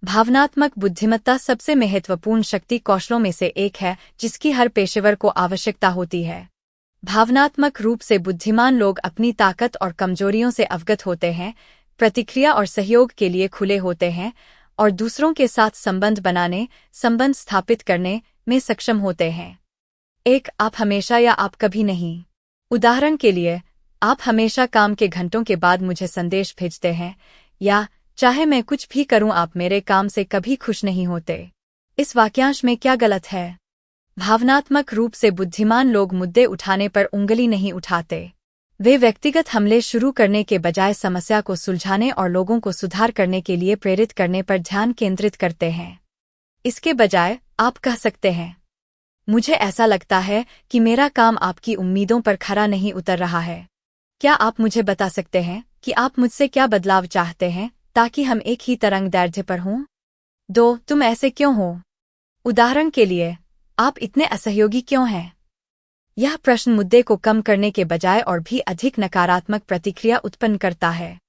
भावनात्मक बुद्धिमत्ता सबसे महत्वपूर्ण शक्ति कौशलों में से एक है जिसकी हर पेशेवर को आवश्यकता होती है। भावनात्मक रूप से बुद्धिमान लोग अपनी ताकत और कमजोरियों से अवगत होते हैं, प्रतिक्रिया और सहयोग के लिए खुले होते हैं और दूसरों के साथ संबंध स्थापित करने में सक्षम होते हैं। एक, आप हमेशा या आप कभी नहीं। उदाहरण के लिए, आप हमेशा काम के घंटों के बाद मुझे संदेश भेजते हैं, या चाहे मैं कुछ भी करूं आप मेरे काम से कभी खुश नहीं होते। इस वाक्यांश में क्या गलत है? भावनात्मक रूप से बुद्धिमान लोग मुद्दे उठाने पर उंगली नहीं उठाते। वे व्यक्तिगत हमले शुरू करने के बजाय समस्या को सुलझाने और लोगों को सुधार करने के लिए प्रेरित करने पर ध्यान केंद्रित करते हैं। इसके बजाय आप कह सकते हैं, मुझे ऐसा लगता है कि मेरा काम आपकी उम्मीदों पर खरा नहीं उतर रहा है। क्या आप मुझे बता सकते हैं कि आप मुझसे क्या बदलाव चाहते हैं ताकि हम एक ही तरंग-दैर्ध्य पर हों? 2, तुम ऐसे क्यों हो? उदाहरण के लिए, आप इतने असहयोगी क्यों हैं? यह प्रश्न मुद्दे को कम करने के बजाय और भी अधिक नकारात्मक प्रतिक्रिया उत्पन्न करता है।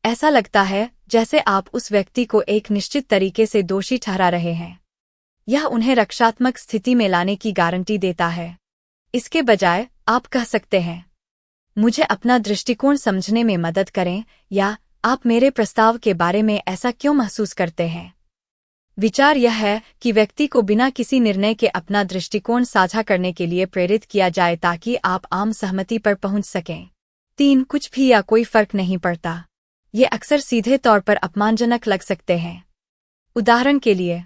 ऐसा लगता है जैसे आप उस व्यक्ति को एक निश्चित तरीके से दोषी ठहरा रहे हैं। यह उन्हें रक्षात्मक स्थिति में लाने की गारंटी देता है। इसके बजाय आप कह सकते हैं, मुझे अपना दृष्टिकोण समझने में मदद करें, या आप मेरे प्रस्ताव के बारे में ऐसा क्यों महसूस करते हैं? विचार यह है कि व्यक्ति को बिना किसी निर्णय के अपना दृष्टिकोण साझा करने के लिए प्रेरित किया जाए ताकि आप आम सहमति पर पहुंच सकें। 3, कुछ भी या कोई फर्क नहीं पड़ता। ये अक्सर सीधे तौर पर अपमानजनक लग सकते हैं। उदाहरण के लिए,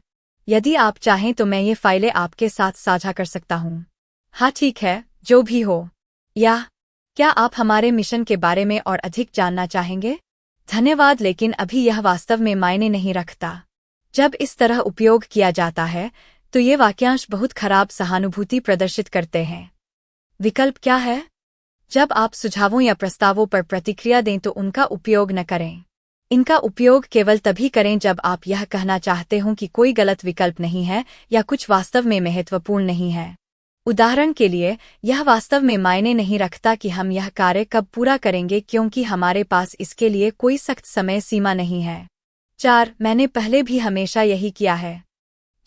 यदि आप चाहें तो मैं ये फाइलें आपके साथ साझा कर सकता हूँ। हाँ ठीक है, जो भी हो। या क्या आप हमारे मिशन के बारे में और अधिक जानना चाहेंगे? धन्यवाद, लेकिन अभी यह वास्तव में मायने नहीं रखता। जब इस तरह उपयोग किया जाता है तो ये वाक्यांश बहुत खराब सहानुभूति प्रदर्शित करते हैं। विकल्प क्या है? जब आप सुझावों या प्रस्तावों पर प्रतिक्रिया दें तो उनका उपयोग न करें। इनका उपयोग केवल तभी करें जब आप यह कहना चाहते हों कि कोई गलत विकल्प नहीं है या कुछ वास्तव में महत्वपूर्ण नहीं है। उदाहरण के लिए, यह वास्तव में मायने नहीं रखता कि हम यह कार्य कब पूरा करेंगे क्योंकि हमारे पास इसके लिए कोई सख्त समय सीमा नहीं है। 4, मैंने पहले भी हमेशा यही किया है।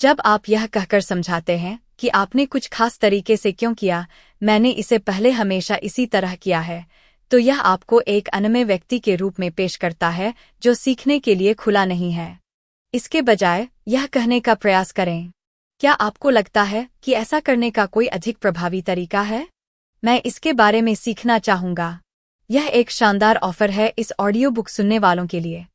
जब आप यह कहकर समझाते हैं कि आपने कुछ खास तरीके से क्यों किया, मैंने इसे पहले हमेशा इसी तरह किया है, तो यह आपको एक अनम्य व्यक्ति के रूप में पेश करता है जो सीखने के लिए खुला नहीं है। इसके बजाय यह कहने का प्रयास करें, क्या आपको लगता है कि ऐसा करने का कोई अधिक प्रभावी तरीका है? मैं इसके बारे में सीखना चाहूंगा। यह एक शानदार ऑफर है इस ऑडियो बुक सुनने वालों के लिए।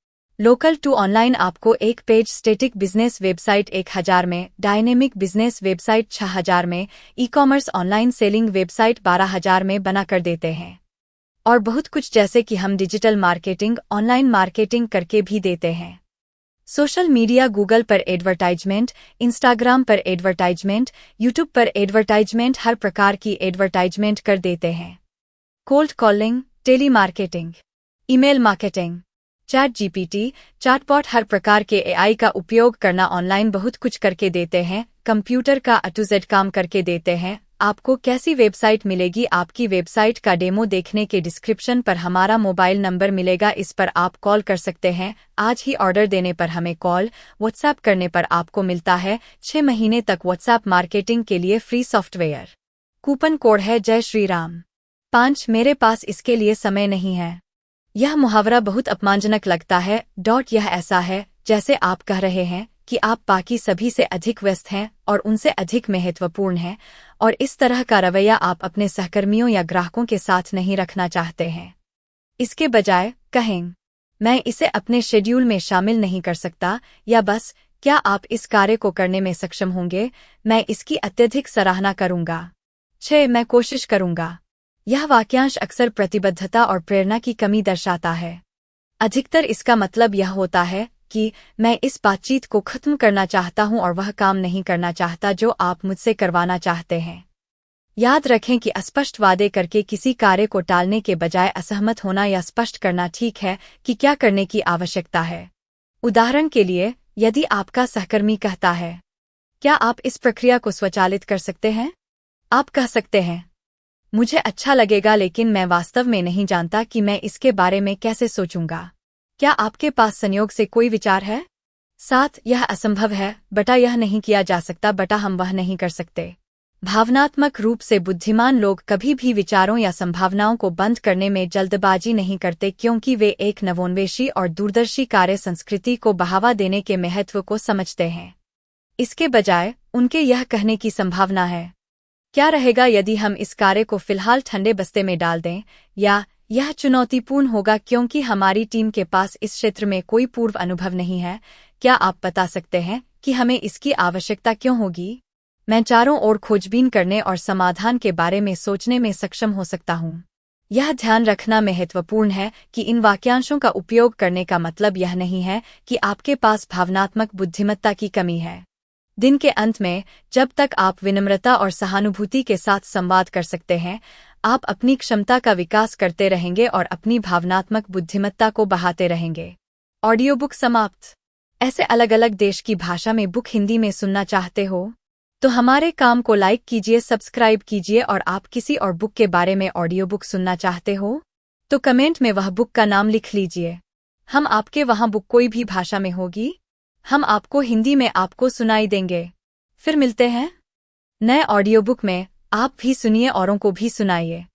लोकल टू ऑनलाइन आपको एक पेज स्टेटिक बिजनेस वेबसाइट 1000 में, डायनेमिक बिजनेस वेबसाइट 6000 में, ई-कॉमर्स ऑनलाइन सेलिंग वेबसाइट 12000 में बना कर देते हैं। और बहुत कुछ, जैसे कि हम डिजिटल मार्केटिंग, ऑनलाइन मार्केटिंग करके भी देते हैं। सोशल मीडिया, गूगल पर एडवर्टाइजमेंट, इंस्टाग्राम पर एडवर्टाइजमेंट, यूट्यूब पर एडवर्टाइजमेंट, हर प्रकार की एडवर्टाइजमेंट कर देते हैं। Cold calling, telemarketing, email marketing, ChatGPT, chatbot, हर प्रकार के एआई का उपयोग करना, ऑनलाइन बहुत कुछ करके देते हैं। कंप्यूटर का A to Z काम करके देते हैं। आपको कैसी वेबसाइट मिलेगी? आपकी वेबसाइट का डेमो देखने के डिस्क्रिप्शन पर हमारा मोबाइल नंबर मिलेगा, इस पर आप कॉल कर सकते हैं। आज ही ऑर्डर देने पर हमें कॉल, व्हाट्सएप करने पर आपको मिलता है 6 महीने तक व्हाट्सएप मार्केटिंग के लिए फ्री सॉफ्टवेयर। कूपन कोड है जय श्री राम। 5, मेरे पास इसके लिए समय नहीं है। यह मुहावरा बहुत अपमानजनक लगता है। यह ऐसा है जैसे आप कह रहे हैं कि आप बाकी सभी से अधिक व्यस्त हैं और उनसे अधिक महत्वपूर्ण हैं, और इस तरह का रवैया आप अपने सहकर्मियों या ग्राहकों के साथ नहीं रखना चाहते हैं। इसके बजाय कहें, मैं इसे अपने शेड्यूल में शामिल नहीं कर सकता, या बस, क्या आप इस कार्य को करने में सक्षम होंगे? मैं इसकी अत्यधिक सराहना करूंगा। 6, मैं कोशिश करूंगा। यह वाक्यांश अक्सर प्रतिबद्धता और प्रेरणा की कमी दर्शाता है। अधिकतर इसका मतलब यह होता है कि मैं इस बातचीत को खत्म करना चाहता हूं और वह काम नहीं करना चाहता जो आप मुझसे करवाना चाहते हैं। याद रखें कि अस्पष्ट वादे करके किसी कार्य को टालने के बजाय असहमत होना या स्पष्ट करना ठीक है कि क्या करने की आवश्यकता है। उदाहरण के लिए, यदि आपका सहकर्मी कहता है, क्या आप इस प्रक्रिया को स्वचालित कर सकते हैं? आप कह सकते हैं, मुझे अच्छा लगेगा, लेकिन मैं वास्तव में नहीं जानता कि मैं इसके बारे में कैसे सोचूंगा। क्या आपके पास संयोग से कोई विचार है? 7 यह असंभव है, बटा यह नहीं किया जा सकता, बटा हम वह नहीं कर सकते। भावनात्मक रूप से बुद्धिमान लोग कभी भी विचारों या संभावनाओं को बंद करने में जल्दबाजी नहीं करते, क्योंकि वे एक नवोन्वेषी और दूरदर्शी कार्य संस्कृति को बढ़ावा देने के महत्व को समझते हैं। इसके बजाय उनके यह कहने की संभावना है, क्या रहेगा यदि हम इस कार्य को फिलहाल ठंडे बस्ते में डाल दें, या यह चुनौतीपूर्ण होगा क्योंकि हमारी टीम के पास इस क्षेत्र में कोई पूर्व अनुभव नहीं है। क्या आप बता सकते हैं कि हमें इसकी आवश्यकता क्यों होगी? मैं चारों ओर खोजबीन करने और समाधान के बारे में सोचने में सक्षम हो सकता हूँ। यह ध्यान रखना महत्वपूर्ण है कि इन वाक्यांशों का उपयोग करने का मतलब यह नहीं है कि आपके पास भावनात्मक बुद्धिमत्ता की कमी है। दिन के अंत में, जब तक आप विनम्रता और सहानुभूति के साथ संवाद कर सकते हैं, आप अपनी क्षमता का विकास करते रहेंगे और अपनी भावनात्मक बुद्धिमत्ता को बढ़ाते रहेंगे। ऑडियो बुक समाप्त। ऐसे अलग अलग देश की भाषा में बुक हिंदी में सुनना चाहते हो तो हमारे काम को लाइक कीजिए, सब्सक्राइब कीजिए, और आप किसी और बुक के बारे में ऑडियो बुक सुनना चाहते हो तो कमेंट में वह बुक का नाम लिख लीजिए। हम आपके वहाँ बुक कोई भी भाषा में होगी, हम आपको हिंदी में आपको सुनाई देंगे। फिर मिलते हैं नए ऑडियो बुक में। आप भी सुनिए, औरों को भी सुनाइए।